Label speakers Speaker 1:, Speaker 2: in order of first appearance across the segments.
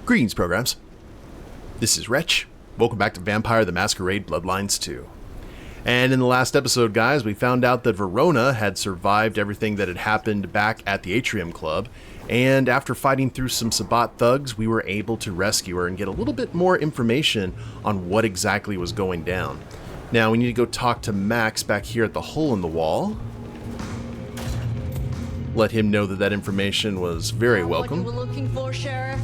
Speaker 1: Greetings, programs. This is Wretch. Welcome back to Vampire the Masquerade Bloodlines 2. And in the last episode, guys, we found out that Verona had survived everything that had happened back at the Atrium Club, and after fighting through some Sabbat thugs, we were able to rescue her and get a little bit more information on what exactly was going down. Now, we need to go talk to Max back here at the hole in the wall. Let him know that that information was very welcome.
Speaker 2: What you were looking for, Sheriff?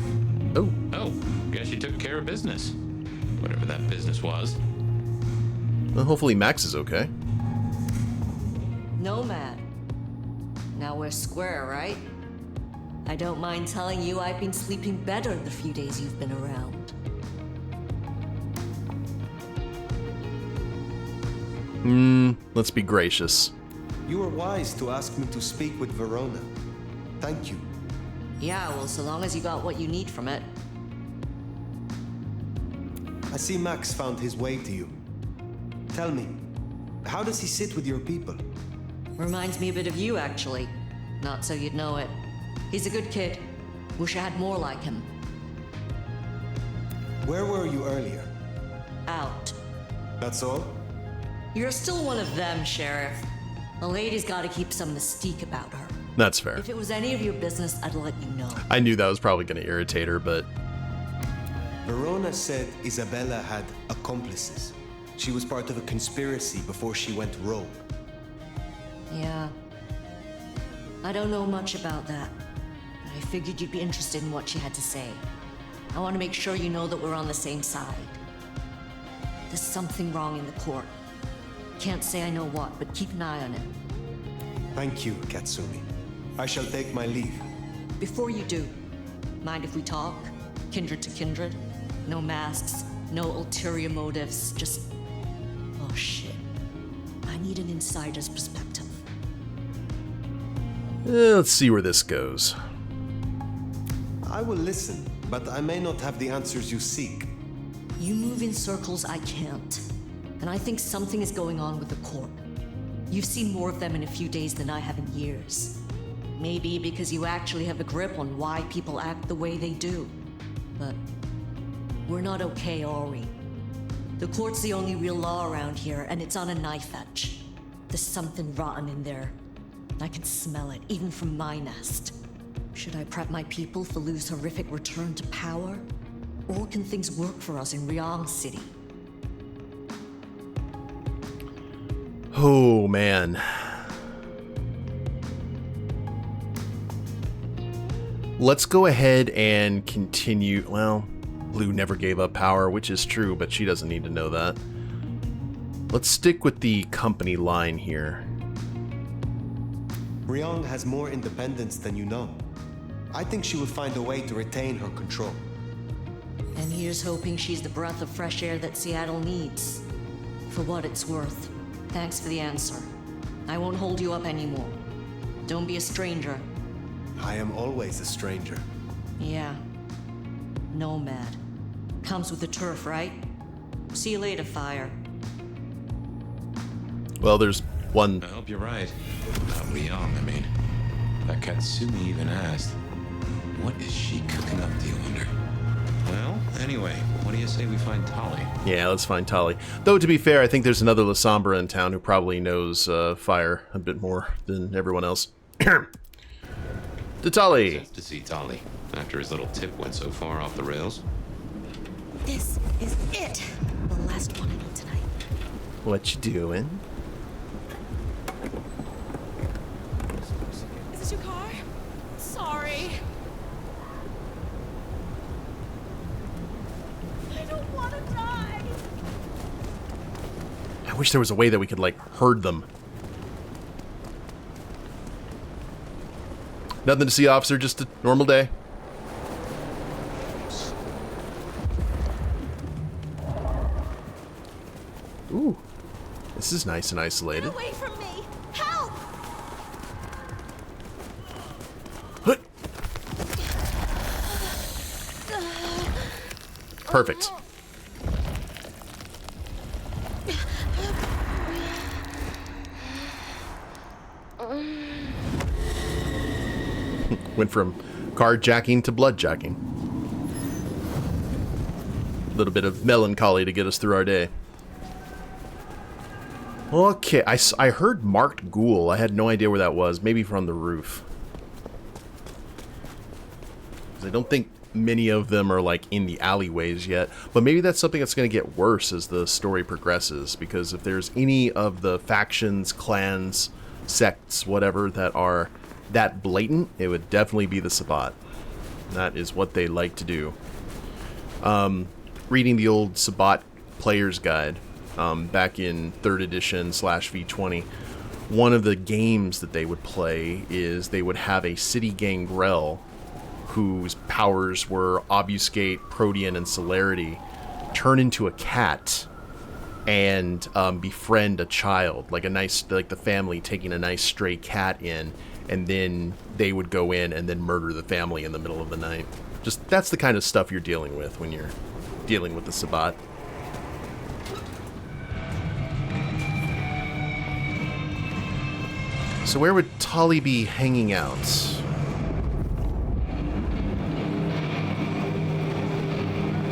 Speaker 3: Oh, guess you took care of business. Whatever that business was.
Speaker 1: Well, hopefully Max is okay.
Speaker 2: Nomad. Now we're square, right? I don't mind telling you I've been sleeping better the few days you've been around.
Speaker 1: Let's be gracious.
Speaker 4: You were wise to ask me to speak with Verona. Thank you.
Speaker 2: Yeah, well, so long as you got what you need from it.
Speaker 4: I see Max found his way to you. Tell me, how does he sit with your people?
Speaker 2: Reminds me a bit of you, actually. Not so you'd know it. He's a good kid. Wish I had more like him.
Speaker 4: Where were you earlier?
Speaker 2: Out.
Speaker 4: That's all?
Speaker 2: You're still one of them, Sheriff. The lady's gotta keep some mystique about her.
Speaker 1: That's fair.
Speaker 2: If it was any of your business, I'd let you know.
Speaker 1: I knew that was probably going to irritate her, but...
Speaker 4: Verona said Isabella had accomplices. She was part of a conspiracy before she went rogue.
Speaker 2: Yeah. I don't know much about that, but I figured you'd be interested in what she had to say. I want to make sure you know that we're on the same side. There's something wrong in the court. Can't say I know what, but keep an eye on it.
Speaker 4: Thank you, Katsumi. I shall take my leave.
Speaker 2: Before you do, mind if we talk? Kindred to kindred? No masks, no ulterior motives, just... Oh shit. I need an insider's perspective.
Speaker 1: let's see where this goes.
Speaker 4: I will listen, but I may not have the answers you seek.
Speaker 2: You move in circles I can't. And I think something is going on with the court. You've seen more of them in a few days than I have in years. Maybe because you actually have a grip on why people act the way they do. But we're not okay, are we? The court's the only real law around here, and it's on a knife edge. There's something rotten in there. I can smell it, even from my nest. Should I prep my people for Lu's horrific return to power? Or can things work for us in Ryong City?
Speaker 1: Oh, man. Let's go ahead and continue. Well, Blue never gave up power, which is true, but she doesn't need to know that. Let's stick with the company line here.
Speaker 4: Ryong has more independence than you know. I think she will find a way to retain her control.
Speaker 2: And here's hoping she's the breath of fresh air that Seattle needs. For what it's worth, thanks for the answer. I won't hold you up anymore. Don't be a stranger.
Speaker 4: I am always a stranger.
Speaker 2: Yeah. Nomad. Comes with the turf, right? See you later, Phyre.
Speaker 1: Well, there's one...
Speaker 3: I hope you're right. Not Ryong, I mean. That Katsumi even asked, what is she cooking up, do you wonder? Well, anyway, what do you say we find Tolly?
Speaker 1: Yeah, let's find Tolly. Though, to be fair, I think there's another La Sombra in town who probably knows Phyre a bit more than everyone else. To Tolly.
Speaker 3: Sense to see Tolly, after his little tip went so far off the rails.
Speaker 2: This is it. The last one I need tonight.
Speaker 1: What you doing?
Speaker 5: Is this your car? Sorry. I don't want to die.
Speaker 1: I wish there was a way that we could, like, herd them. Nothing to see, officer, just a normal day. Ooh. This is nice and isolated.
Speaker 5: Get away from me! Help!
Speaker 1: Hut. Perfect. Went from carjacking to bloodjacking. little bit of melancholy to get us through our day. Okay, I heard marked ghoul. I had no idea where that was. Maybe from the roof. I don't think many of them are like in the alleyways yet, but maybe that's something that's going to get worse as the story progresses, because if there's any of the factions, clans, sects, whatever, that are that blatant, it would definitely be the Sabbat. That is what they like to do. Reading the old Sabbat player's guide back in 3rd edition / V20, one of the games that they would play is they would have a city gangrel whose powers were obfuscate, protean, and celerity, turn into a cat and befriend a child, like the family taking a nice stray cat in, and then they would go in and then murder the family in the middle of the night. Just that's the kind of stuff you're dealing with when you're dealing with the Sabbat. So where would Tolly be hanging out?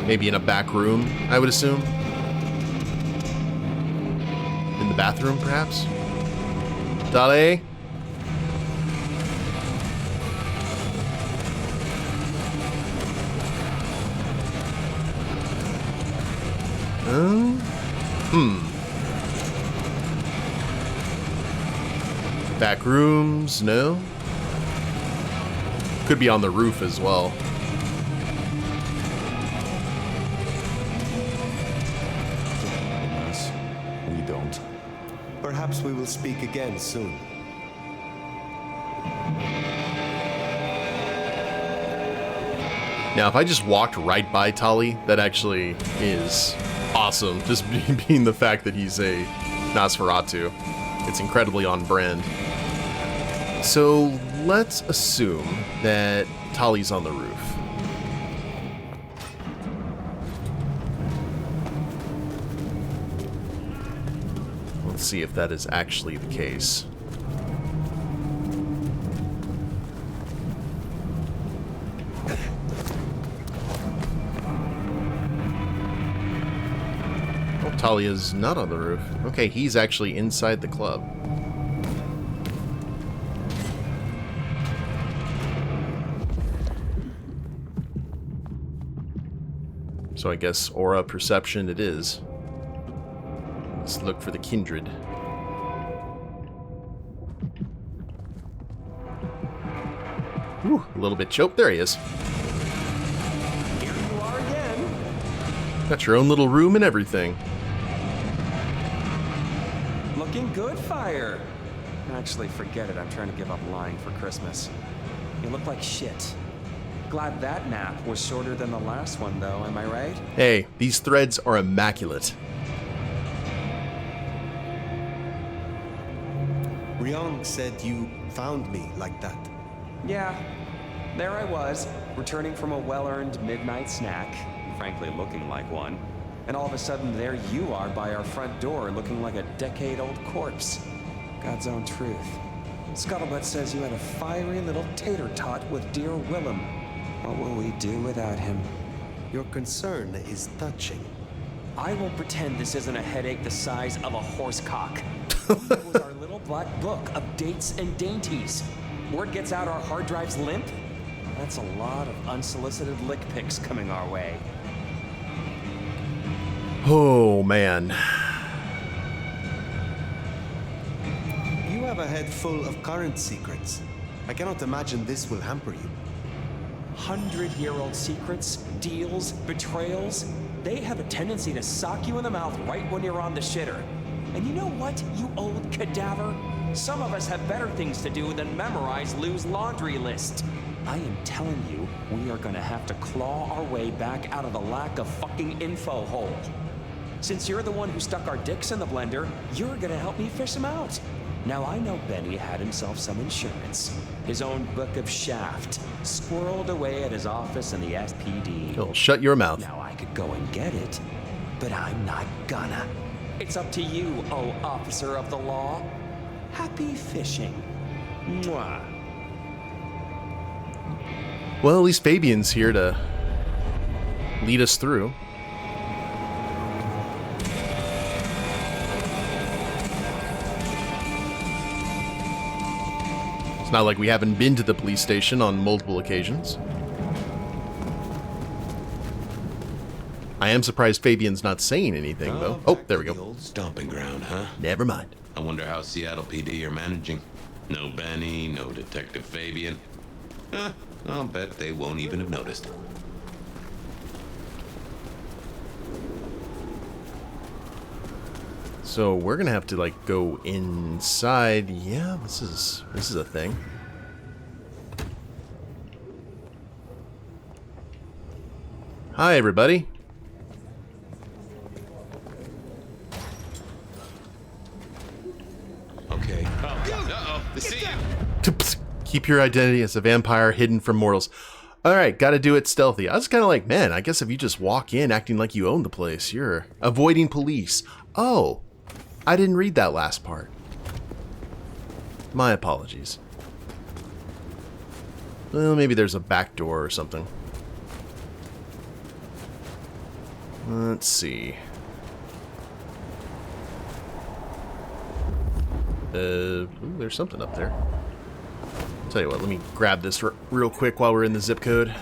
Speaker 1: Maybe in a back room, I would assume. In the bathroom, perhaps? Tolly? Back rooms, no? Could be on the roof as well.
Speaker 4: We don't. Perhaps we will speak again soon.
Speaker 1: Now, if I just walked right by Tolly, that actually is awesome. Just being the fact that he's a Nosferatu. It's incredibly on brand. So let's assume that Tolly's on the roof. Let's see if that is actually the case. Tolly is not on the roof. Okay, he's actually inside the club. So I guess aura perception it is. Let's look for the kindred. Whew, a little bit choked. There he is.
Speaker 4: Here you are again.
Speaker 1: Got your own little room and everything.
Speaker 6: Looking good, Phyre. Actually, forget it. I'm trying to give up lying for Christmas. You look like shit. Glad that nap was shorter than the last one, though, am I right?
Speaker 1: Hey, these threads are immaculate.
Speaker 4: Ryong said you found me like that.
Speaker 6: Yeah. There I was, returning from a well-earned midnight snack, frankly looking like one. And all of a sudden, there you are by our front door, looking like a decade-old corpse. God's own truth. Scuttlebutt says you had a fiery little tater-tot with dear Willem. What will we do without him?
Speaker 4: Your concern is touching.
Speaker 6: I will pretend this isn't a headache the size of a horse cock. It was our little black book of dates and dainties. Word gets out our hard drives limp? That's a lot of unsolicited lick pics coming our way.
Speaker 1: Oh, man.
Speaker 4: You have a head full of current secrets. I cannot imagine this will hamper you.
Speaker 6: 100-year-old secrets, deals, betrayals, they have a tendency to sock you in the mouth right when you're on the shitter. And you know what, you old cadaver? Some of us have better things to do than memorize Lou's laundry list. I am telling you, we are gonna have to claw our way back out of the lack of fucking info hole. Since you're the one who stuck our dicks in the blender, you're gonna help me fish them out. Now, I know Benny had himself some insurance. His own book of Shaft, squirreled away at his office in the SPD.
Speaker 1: Oh, shut your mouth.
Speaker 6: Now, I could go and get it, but I'm not gonna. It's up to you, oh officer of the law. Happy fishing. Mwah.
Speaker 1: Well, at least Fabian's here to lead us through. It's not like we haven't been to the police station on multiple occasions. I am surprised Fabian's not saying anything, though. Oh, there we
Speaker 3: The
Speaker 1: go.
Speaker 3: old stomping ground, huh?
Speaker 1: Never mind.
Speaker 3: I wonder how Seattle PD are managing. No Benny, no Detective Fabian. I'll bet they won't even have noticed.
Speaker 1: So we're gonna have to like go inside. Yeah, this is a thing. Hi, everybody.
Speaker 3: Okay. Uh-oh. They see you.
Speaker 1: Keep your identity as a vampire hidden from mortals. Alright, gotta do it stealthy. I was kind of like, man, I guess if you just walk in acting like you own the place, you're avoiding police. Oh, I didn't read that last part. My apologies. Well, maybe there's a back door or something. Let's see. Ooh, there's something up there. Tell you what, let me grab this real quick while we're in the zip code.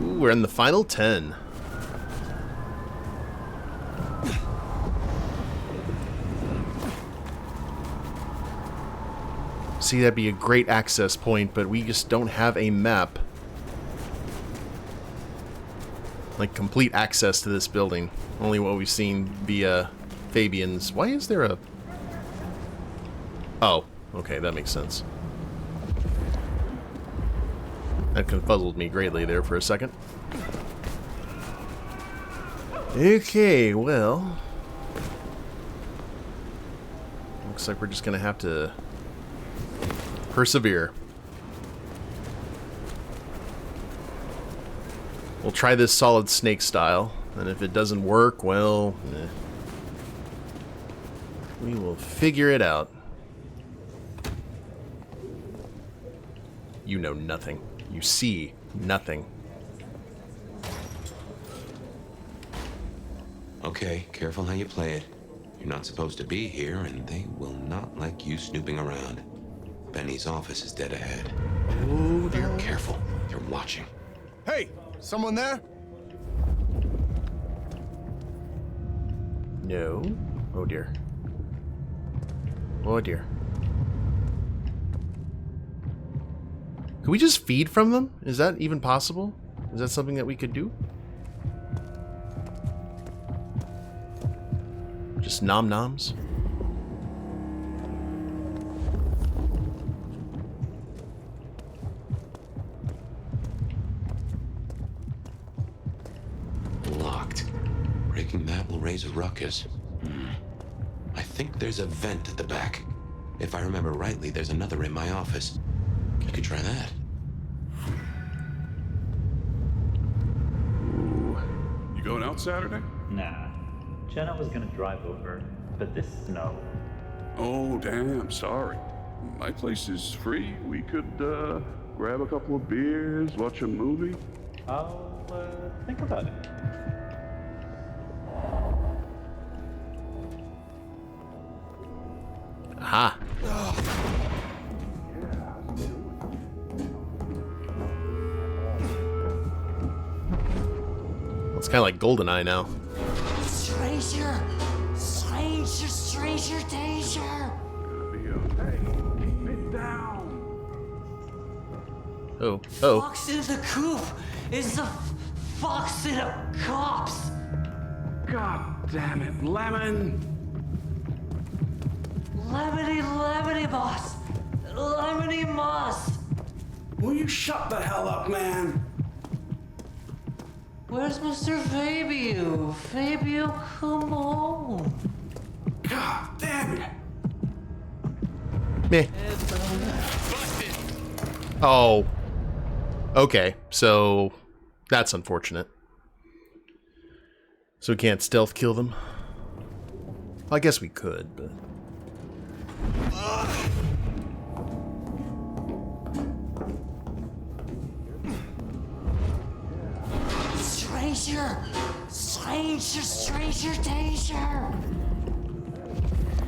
Speaker 1: Ooh, we're in the final 10. See, that'd be a great access point, but we just don't have a map. Like, complete access to this building. Only what we've seen via Fabian's. Why is there a... Oh, okay, that makes sense. That confuzzled me greatly there for a second. Okay, well... Looks like we're just gonna have to... persevere. We'll try this solid snake style, and if it doesn't work, well, we will figure it out. You know nothing. You see nothing.
Speaker 3: Okay, careful how you play it. You're not supposed to be here, and they will not like you snooping around. Benny's office is dead ahead.
Speaker 1: Oh dear.
Speaker 3: Careful, they're watching.
Speaker 7: Hey, someone there?
Speaker 1: No. Oh dear. Oh dear. Could we just feed from them? Is that even possible? Is that something that we could do? Just nom-noms?
Speaker 3: Locked. Breaking that will raise a ruckus. I think there's a vent at the back. If I remember rightly, there's another in my office. You could try that.
Speaker 8: You going out Saturday?
Speaker 9: Nah. Jenna was gonna drive over, but this snow.
Speaker 8: Oh, damn, sorry. My place is free. We could, grab a couple of beers, watch a movie.
Speaker 9: I'll, think about it.
Speaker 1: Aha. It's kind of like GoldenEye now.
Speaker 2: Stranger! Stranger, stranger, danger!
Speaker 8: Be okay. Keep it down.
Speaker 1: Oh, oh.
Speaker 2: Fox in the coop is the fox in a cops!
Speaker 8: God damn it, Lemon!
Speaker 2: Lemony, lemony, boss! Lemony moss!
Speaker 8: Will you shut the hell up, man?
Speaker 2: Where's Mr. Fabio? Fabio, come home!
Speaker 8: God damn it!
Speaker 1: Meh. Oh. Okay, so that's unfortunate. So we can't stealth kill them? I guess we could, but...
Speaker 2: Stranger! Stranger! Stranger danger!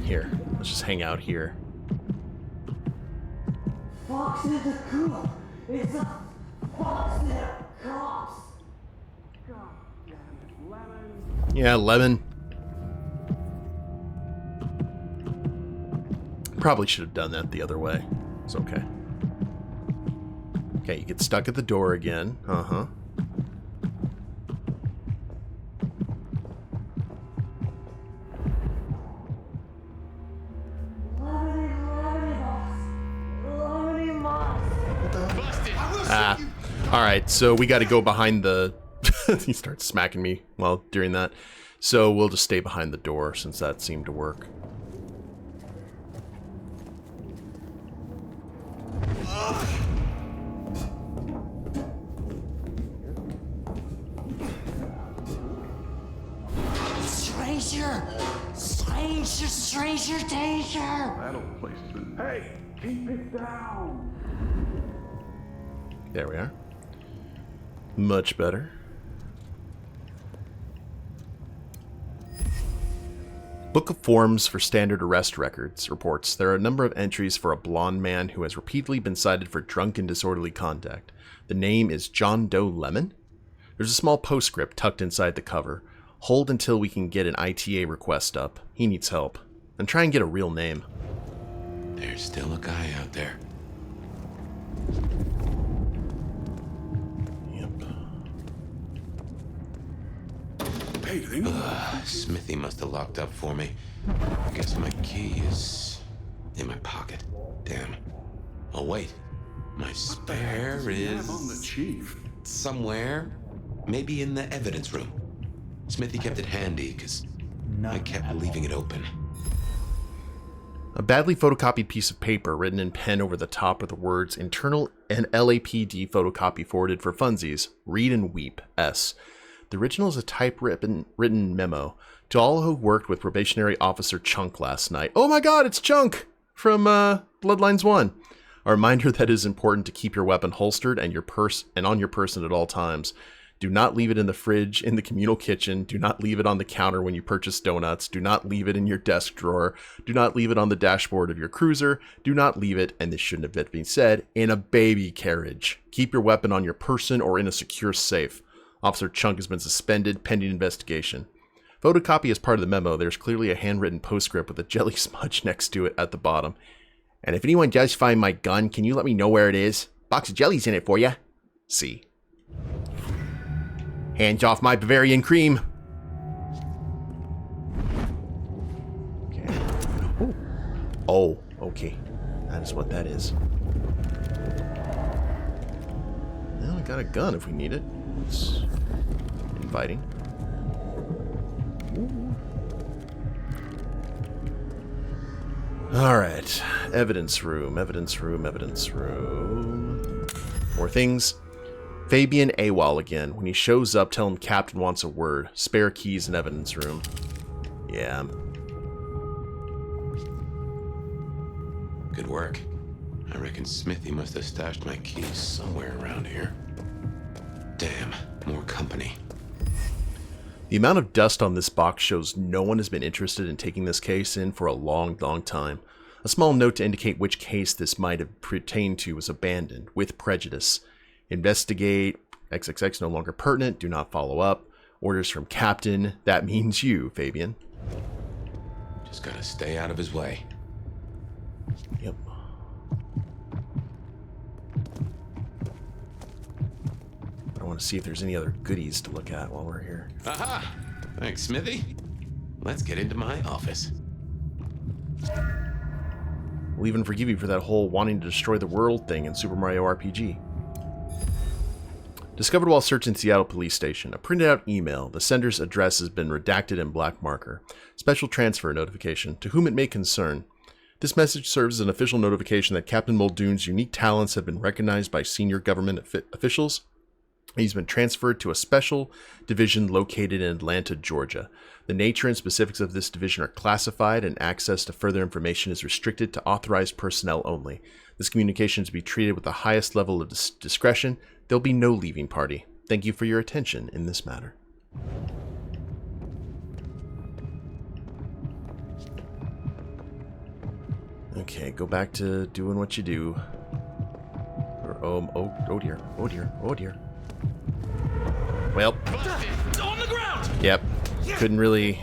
Speaker 1: Here, let's just hang out here.
Speaker 2: Fox in the coop! It's a fox there! Cops!
Speaker 1: Yeah, Lemon. Probably should have done that the other way. It's okay. Okay, you get stuck at the door again. Uh-huh. Alright, so we got to go behind the... He starts smacking me while doing that. So we'll just stay behind the door since that seemed to work.
Speaker 2: Stranger danger!
Speaker 8: That old place has been... Hey, keep it down!
Speaker 1: There we are. Much better. Book of Forms for Standard Arrest Records reports there are a number of entries for a blonde man who has repeatedly been cited for drunk and disorderly conduct. The name is John Doe Lemon. There's a small postscript tucked inside the cover. Hold until we can get an ITA request up. He needs help. And try and get a real name.
Speaker 3: There's still a guy out there.
Speaker 1: Yep.
Speaker 8: Hey, do they know?
Speaker 3: Smithy must have locked up for me. I guess my key is in my pocket. Damn. Oh, wait. My spare is
Speaker 8: on the chief.
Speaker 3: somewhere. Maybe in the evidence room. Smithy kept it handy because I kept leaving it open.
Speaker 1: A badly photocopied piece of paper written in pen over the top of the words internal and LAPD photocopy forwarded for funsies. Read and weep. S. The original is a typewritten memo to all who worked with probationary officer Chunk last night. Oh my god, it's Chunk from Bloodlines 1. A reminder that it is important to keep your weapon holstered and on your person at all times. Do not leave it in the fridge, in the communal kitchen. Do not leave it on the counter when you purchase donuts. Do not leave it in your desk drawer. Do not leave it on the dashboard of your cruiser. Do not leave it, and this shouldn't have been said, in a baby carriage. Keep your weapon on your person or in a secure safe. Officer Chunk has been suspended pending investigation. Photocopy as part of the memo. There's clearly a handwritten postscript with a jelly smudge next to it at the bottom. And if anyone does find my gun, can you let me know where it is? Box of jelly's in it for you. C. Hands off my Bavarian cream. Okay. Oh, okay. That is what that is. Well, we got a gun if we need it. It's inviting. Alright. Evidence room, evidence room, evidence room. More things. Fabian AWOL again. When he shows up, tell him Captain wants a word. Spare keys in evidence room. Yeah.
Speaker 3: Good work. I reckon Smithy must have stashed my keys somewhere around here. Damn, more company.
Speaker 1: The amount of dust on this box shows no one has been interested in taking this case in for a long, long time. A small note to indicate which case this might have pertained to was abandoned, with prejudice. Investigate, XXX no longer pertinent, do not follow up. Orders from Captain, that means you, Fabian.
Speaker 3: Just gotta stay out of his way.
Speaker 1: Yep. I want to see if there's any other goodies to look at while we're here.
Speaker 3: Aha! Thanks, Smithy. Let's get into my office.
Speaker 1: We'll even forgive you for that whole wanting to destroy the world thing in Super Mario RPG. Discovered while searching Seattle Police Station. A printed out email. The sender's address has been redacted in black marker. Special transfer notification. To whom it may concern. This message serves as an official notification that Captain Muldoon's unique talents have been recognized by senior government officials. He's been transferred to a special division located in Atlanta, Georgia. The nature and specifics of this division are classified, and access to further information is restricted to authorized personnel only. This communication is to be treated with the highest level of discretion. There'll be no leaving party. Thank you for your attention in this matter. Okay, go back to doing what you do. Or, oh dear, oh dear, oh dear. Well,
Speaker 6: On the ground!
Speaker 1: yep, couldn't really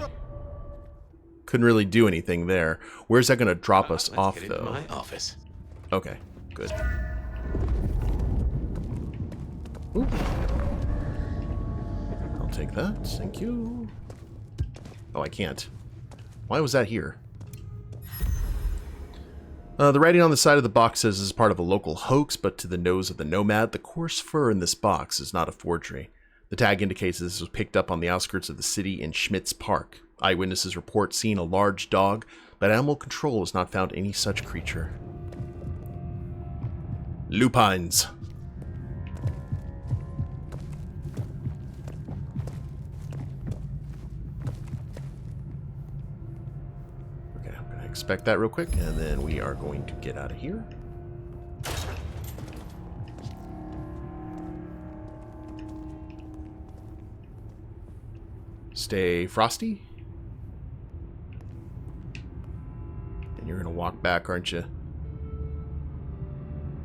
Speaker 1: do anything there. Where's that gonna drop us off,
Speaker 3: Get
Speaker 1: though?
Speaker 3: into my office.
Speaker 1: Okay, good. Ooh. I'll take that, thank you. Oh, I can't. Why was that here? The writing on the side of the box says this is part of a local hoax, but to the nose of the nomad, the coarse fur in this box is not a forgery. The tag indicates this was picked up on the outskirts of the city in Schmitz Park. Eyewitnesses report seeing a large dog, but animal control has not found any such creature. Lupines. Okay, I'm going to inspect that real quick, and then we are going to get out of here. Stay frosty. And you're going to walk back, aren't you?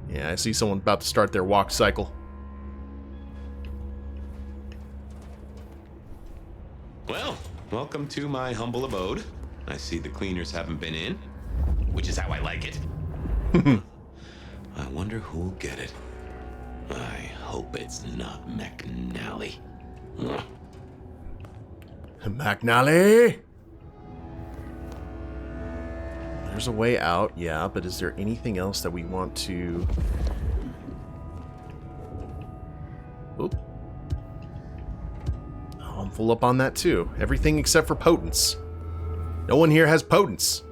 Speaker 1: Yeah, I see someone about to start their walk cycle.
Speaker 3: Well, welcome to my humble abode. I see the cleaners haven't been in, which is how I like it. I wonder who'll get it. I hope it's not McNally.
Speaker 1: McNally! There's a way out, yeah, but is there anything else that we want to... Oop. Oh, I'm full up on that too. Everything except for potence. No one here has potence.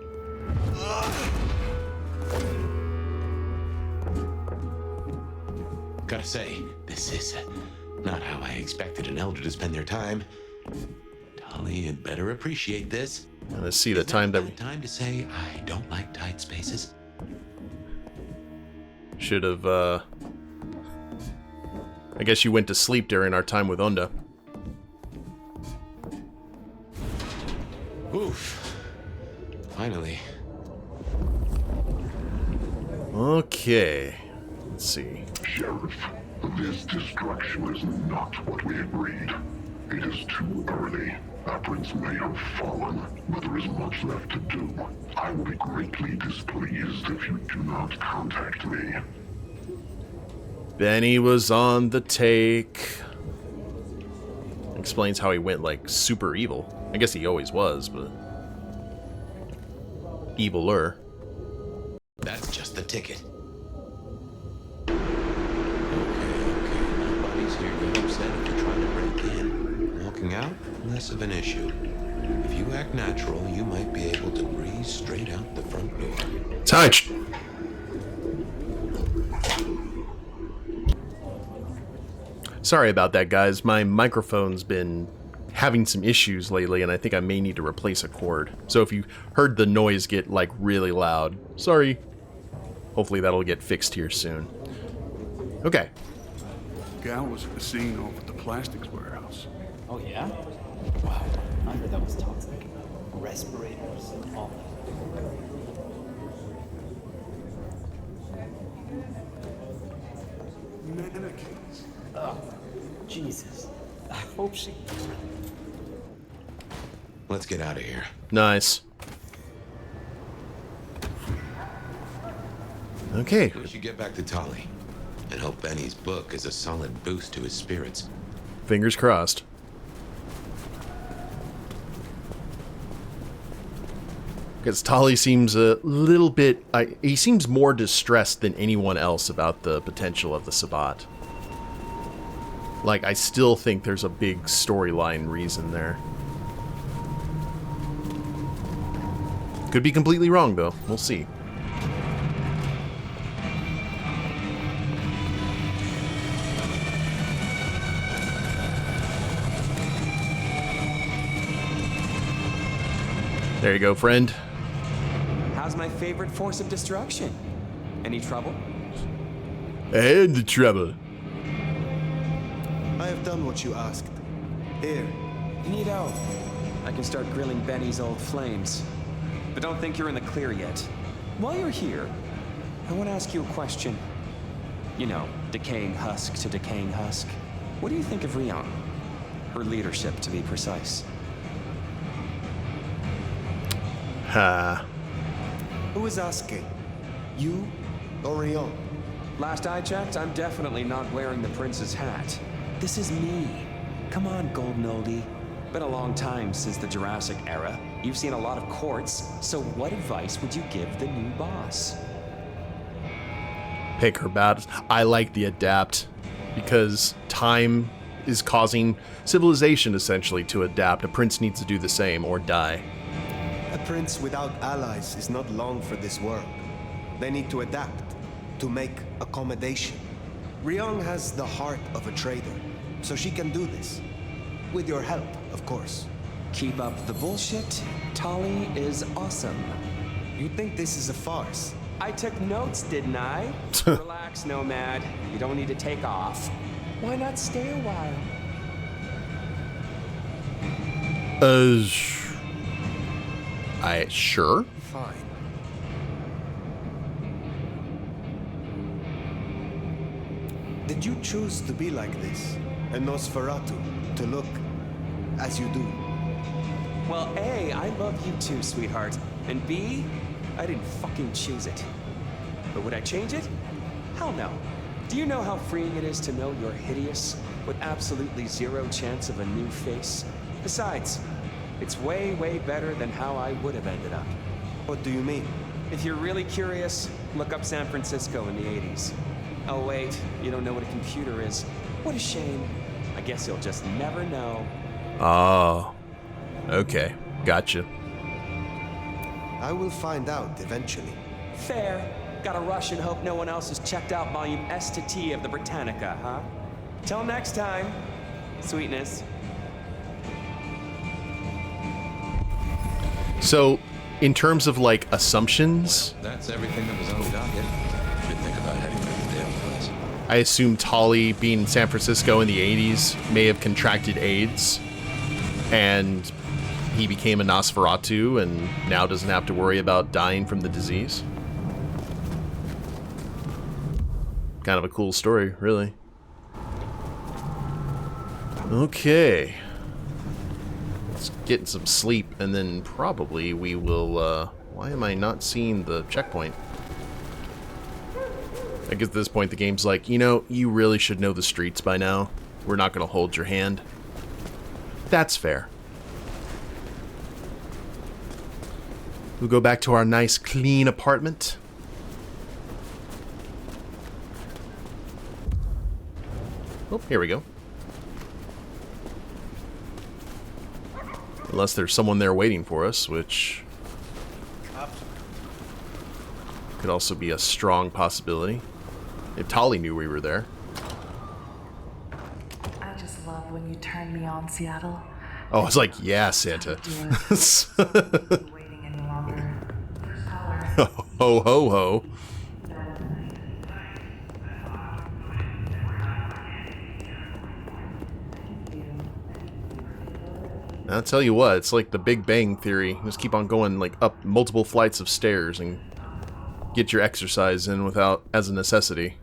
Speaker 3: Gotta say, this is not how I expected an elder to spend their time. Tolly had better appreciate this.
Speaker 1: Now, let's see the time that we...
Speaker 3: Time to say I don't like tight spaces.
Speaker 1: Should have, I guess you went to sleep during our time with Onda.
Speaker 3: Oof. Finally.
Speaker 1: Okay. Let's see.
Speaker 10: Sheriff, this destruction is not what we agreed. It is too early. Our prince may have fallen, but there is much left to do. I will be greatly displeased if you do not contact me.
Speaker 1: Benny was on the take. Explains how he went, like, super evil. I guess he always was, but... eviler.
Speaker 3: That's just the ticket. Okay. Nobody's here get upset if you're trying to break in. Walking out, less of an issue. If you act natural, you might be able to breeze straight out the front door.
Speaker 1: Touch! Sorry about that, guys. My microphone's been having some issues lately, and I think I may need to replace a cord. So if you heard the noise get, like, really loud, sorry. Hopefully that'll get fixed here soon. Okay.
Speaker 8: Gal was at the scene over at the plastics warehouse.
Speaker 11: Oh, yeah? Wow, I heard that was toxic. Respirators and all that.
Speaker 8: Mannequins.
Speaker 11: Oh, Jesus. I hope she...
Speaker 3: Let's get out of here.
Speaker 1: Nice. Okay.
Speaker 3: We should get back to Tolly and hope Benny's book is a solid boost to his spirits.
Speaker 1: Fingers crossed. Because Tolly seems a little bit... he seems more distressed than anyone else about the potential of the Sabbat. Like, I still think there's a big storyline reason there. Could be completely wrong, though. We'll see. There you go, friend.
Speaker 6: How's my favorite force of destruction? Any trouble?
Speaker 1: And the trouble.
Speaker 4: I have done what you asked. Here.
Speaker 6: Neato. I can start grilling Benny's old flames. But don't think you're in the clear yet. While you're here, I want to ask you a question. You know, decaying husk to decaying husk. What do you think of Rion? Her leadership, to be precise.
Speaker 4: Who is asking? You or Rion?
Speaker 6: Last I checked, I'm definitely not wearing the prince's hat. This is me. Come on, Golden Oldie. Been a long time since the Jurassic era. You've seen a lot of courts, so what advice would you give the new boss?
Speaker 1: Pick her battles. I like the adapt, because time is causing civilization essentially to adapt. A prince needs to do the same or die.
Speaker 4: A prince without allies is not long for this world. They need to adapt, to make accommodation. Rion has the heart of a trader, so she can do this. With your help, of course.
Speaker 6: Keep up the bullshit. Tolly is awesome.
Speaker 4: You think this is a farce?
Speaker 6: I took notes, didn't I? Relax, Nomad. You don't need to take off. Why not stay a while?
Speaker 1: Sure.
Speaker 4: Fine. Did you choose to be like this? A Nosferatu, to look as you do?
Speaker 6: Well, A, I love you too, sweetheart. And B, I didn't fucking choose it. But would I change it? Hell no. Do you know how freeing it is to know you're hideous, with absolutely zero chance of a new face? Besides, it's way, way better than how I would have ended up.
Speaker 4: What do you mean?
Speaker 6: If you're really curious, look up San Francisco in the 80s. Oh wait, you don't know what a computer is. What a shame. I guess you'll just never know.
Speaker 1: Oh. Okay. Gotcha.
Speaker 4: I will find out eventually.
Speaker 6: Fair. Gotta rush and hope no one else has checked out volume S to T of the Britannica, huh? Till next time. Sweetness.
Speaker 1: So, in terms of, like, assumptions...
Speaker 3: That's everything that was on the docket. Should think about heading back to Dale's place.
Speaker 1: I assume Tolly, being in San Francisco in the 80s, may have contracted AIDS, and he became a Nosferatu and now doesn't have to worry about dying from the disease. Kind of a cool story, really. Okay. Let's get some sleep, and then probably we will, why am I not seeing the checkpoint? I guess at this point the game's like, you know, you really should know the streets by now. We're not going to hold your hand. That's fair. We'll go back to our nice, clean apartment. Oh, here we go. Unless there's someone there waiting for us, which could also be a strong possibility. If Tolly knew we were there.
Speaker 12: I just love when you turn me on, Seattle.
Speaker 1: Oh, it's like, yeah, Santa.
Speaker 12: Waiting any longer. First caller.
Speaker 1: Ho, ho, ho. I'll tell you what, it's like the Big Bang Theory. Just keep on going like up multiple flights of stairs and get your exercise in without as a necessity.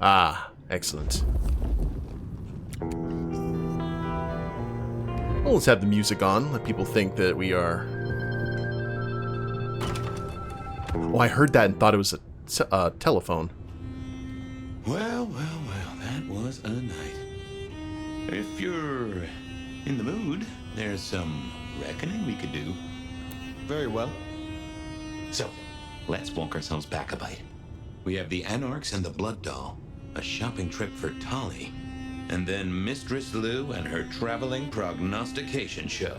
Speaker 1: Ah, excellent. Well, let's have the music on. Let people think that we are... Oh, I heard that and thought it was a telephone.
Speaker 3: Well, that was a night. If you're in the mood, there's some reckoning we could do.
Speaker 4: Very well.
Speaker 3: So, let's walk ourselves back a bite. We have the Anarchs and the Blood Doll, a shopping trip for Tolly, and then Mistress Lou and her traveling prognostication show.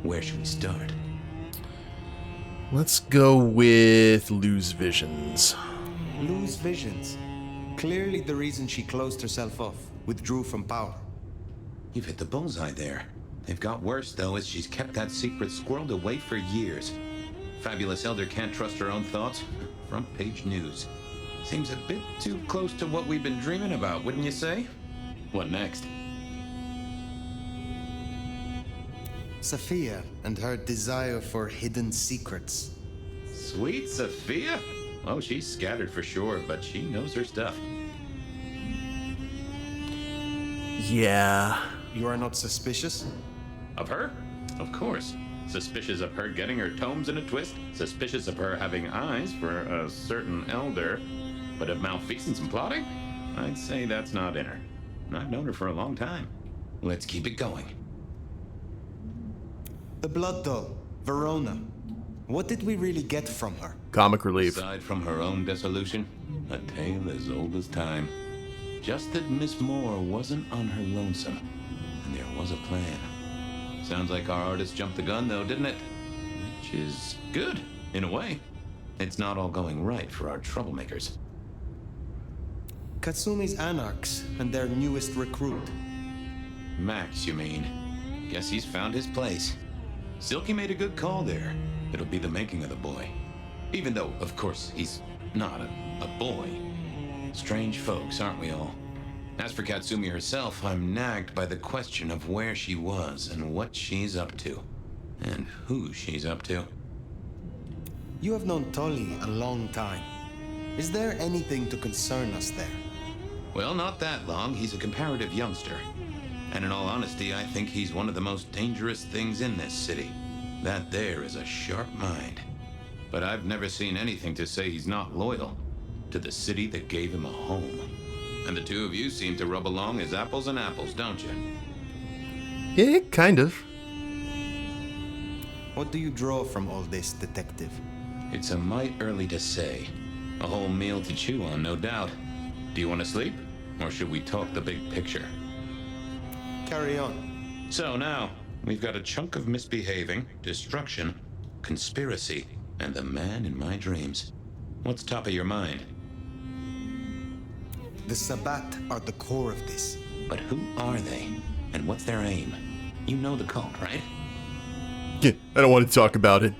Speaker 3: Where should we start?
Speaker 1: Let's go with Lou's visions.
Speaker 4: Lou's visions. Clearly the reason she closed herself off, withdrew from power.
Speaker 3: You've hit the bullseye there. They've got worse, though, as she's kept that secret squirreled away for years. Fabulous Elder can't trust her own thoughts. Front page news. Seems a bit too close to what we've been dreaming about, wouldn't you say? What next?
Speaker 4: Sophia and her desire for hidden secrets.
Speaker 3: Sweet Sophia? Oh, she's scattered for sure, but she knows her stuff.
Speaker 1: Yeah.
Speaker 4: You are not suspicious?
Speaker 3: Of her? Of course. Suspicious of her getting her tomes in a twist. Suspicious of her having eyes for a certain elder. But of malfeasance and plotting? I'd say that's not in her. I've known her for a long time. Let's keep it going.
Speaker 4: The blood doll, Verona. What did we really get from her?
Speaker 1: Comic relief.
Speaker 3: Aside from her own dissolution, a tale as old as time. Just that Miss Moore wasn't on her lonesome, and there was a plan. Sounds like our artist jumped the gun, though, didn't it? Which is good, in a way. It's not all going right for our troublemakers.
Speaker 4: Katsumi's anarchs and their newest recruit.
Speaker 3: Max, you mean? Guess he's found his place. Silky made a good call there. It'll be the making of the boy. Even though, of course, he's not a boy. Strange folks, aren't we all? As for Katsumi herself, I'm nagged by the question of where she was and what she's up to. And who she's up to.
Speaker 4: You have known Tolly a long time. Is there anything to concern us there?
Speaker 3: Well, not that long. He's a comparative youngster. And in all honesty, I think he's one of the most dangerous things in this city. That there is a sharp mind. But I've never seen anything to say he's not loyal to the city that gave him a home. And the two of you seem to rub along as apples and apples, don't you?
Speaker 1: Yeah, kind of.
Speaker 4: What do you draw from all this, detective?
Speaker 3: It's a mite early to say. A whole meal to chew on, no doubt. Do you want to sleep? Or should we talk the big picture?
Speaker 4: Carry on.
Speaker 3: So now, we've got a chunk of misbehaving, destruction, conspiracy, and the man in my dreams. What's top of your mind?
Speaker 4: The Sabbat are the core of this.
Speaker 3: But who are they? And what's their aim? You know the cult, right?
Speaker 1: Yeah, I don't want to talk about it.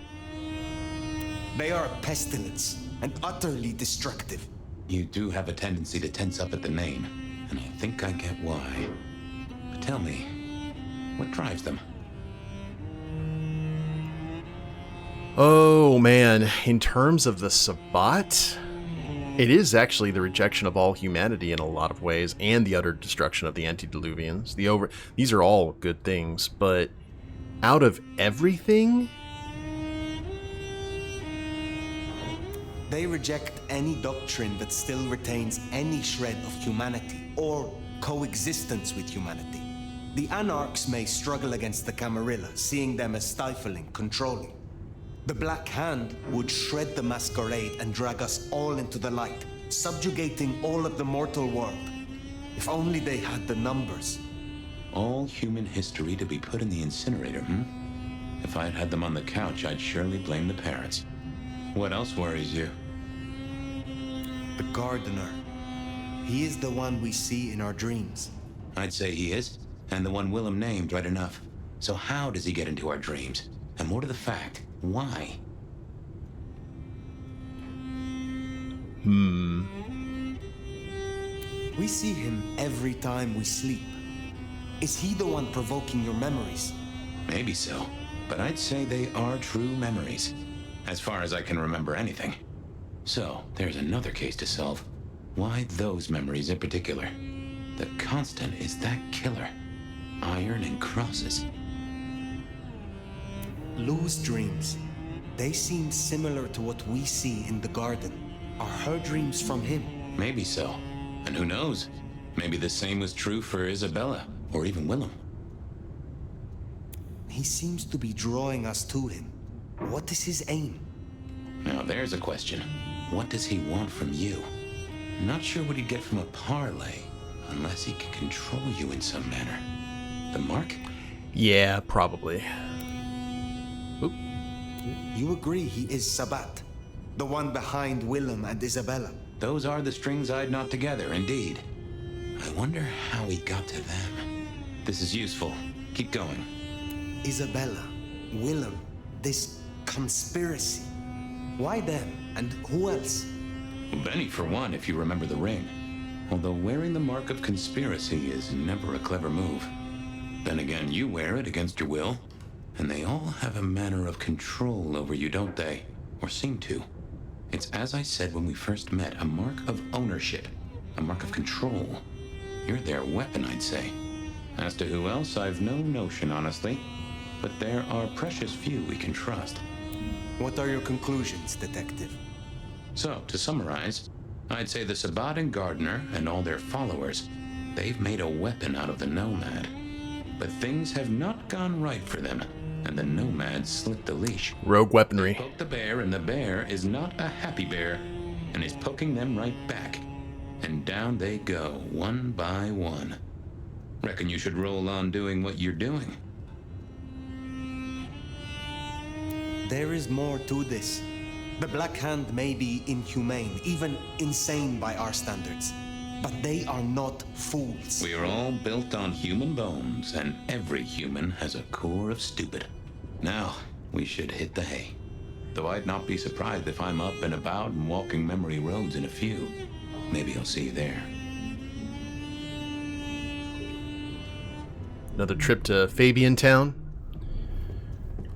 Speaker 4: They are a pestilence and utterly destructive.
Speaker 3: You do have a tendency to tense up at the name, and I think I get why. But tell me, what drives them?
Speaker 1: Oh man, in terms of the Sabbat, it is actually the rejection of all humanity in a lot of ways, and the utter destruction of the antediluvians. These are all good things, but out of everything,
Speaker 4: they reject any doctrine that still retains any shred of humanity or coexistence with humanity. The anarchs may struggle against the Camarilla, seeing them as stifling, controlling. The Black Hand would shred the Masquerade and drag us all into the light, subjugating all of the mortal world. If only they had the numbers.
Speaker 3: All human history to be put in the incinerator, If I'd had them on the couch, I'd surely blame the parents. What else worries you?
Speaker 4: The gardener. He is the one we see in our dreams.
Speaker 3: I'd say he is, and the one Willem named right enough. So how does he get into our dreams? And more to the fact, why?
Speaker 4: We see him every time we sleep. Is he the one provoking your memories?
Speaker 3: Maybe so, but I'd say they are true memories, as far as I can remember anything. So, there's another case to solve. Why those memories in particular? The constant is that killer. Iron and crosses.
Speaker 4: Lou's dreams. They seem similar to what we see in the garden. Are her dreams from him?
Speaker 3: Maybe so. And who knows? Maybe the same was true for Isabella, or even Willem.
Speaker 4: He seems to be drawing us to him. What is his aim?
Speaker 3: Now there's a question. What does he want from you? Not sure what he'd get from a parlay, unless he can control you in some manner. The mark?
Speaker 1: yeah, probably. Oop.
Speaker 4: You agree he is Sabbat, the one behind Willem and Isabella?
Speaker 3: Those are the strings I'd knot together, indeed. I wonder how he got to them. This is useful. Keep going.
Speaker 4: Isabella, Willem, this conspiracy. Why them, and who else?
Speaker 3: Benny, for one, if you remember the ring. Although wearing the mark of conspiracy is never a clever move. Then again, you wear it against your will. And they all have a manner of control over you, don't they? Or seem to. It's as I said when we first met, a mark of ownership, a mark of control. You're their weapon, I'd say. As to who else, I've no notion, honestly. But there are precious few we can trust.
Speaker 4: What are your conclusions, Detective?
Speaker 3: So, to summarize, I'd say the Sabbat and Gardner and all their followers, they've made a weapon out of the Nomad. But things have not gone right for them, and the Nomad slit the leash.
Speaker 1: Rogue weaponry.
Speaker 3: Poke the bear, and the bear is not a happy bear, and is poking them right back. And down they go, one by one. Reckon you should roll on doing what you're doing.
Speaker 4: There is more to this. The Black Hand may be inhumane, even insane by our standards, but they are not fools.
Speaker 3: We are all built on human bones, and every human has a core of stupid. Now, we should hit the hay. Though I'd not be surprised if I'm up and about and walking memory roads in a few. Maybe I'll see you there.
Speaker 1: Another trip to Fabian Town?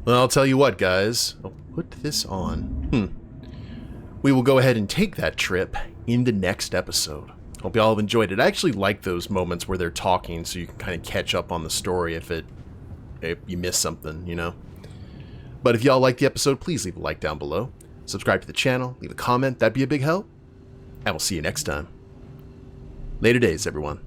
Speaker 1: Well, I'll tell you what, guys. I'll put this on. We will go ahead and take that trip in the next episode. Hope y'all have enjoyed it. I actually like those moments where they're talking so you can kind of catch up on the story if you miss something, you know. But if y'all like the episode, please leave a like down below. Subscribe to the channel, leave a comment, that'd be a big help. And we'll see you next time. Later days, everyone.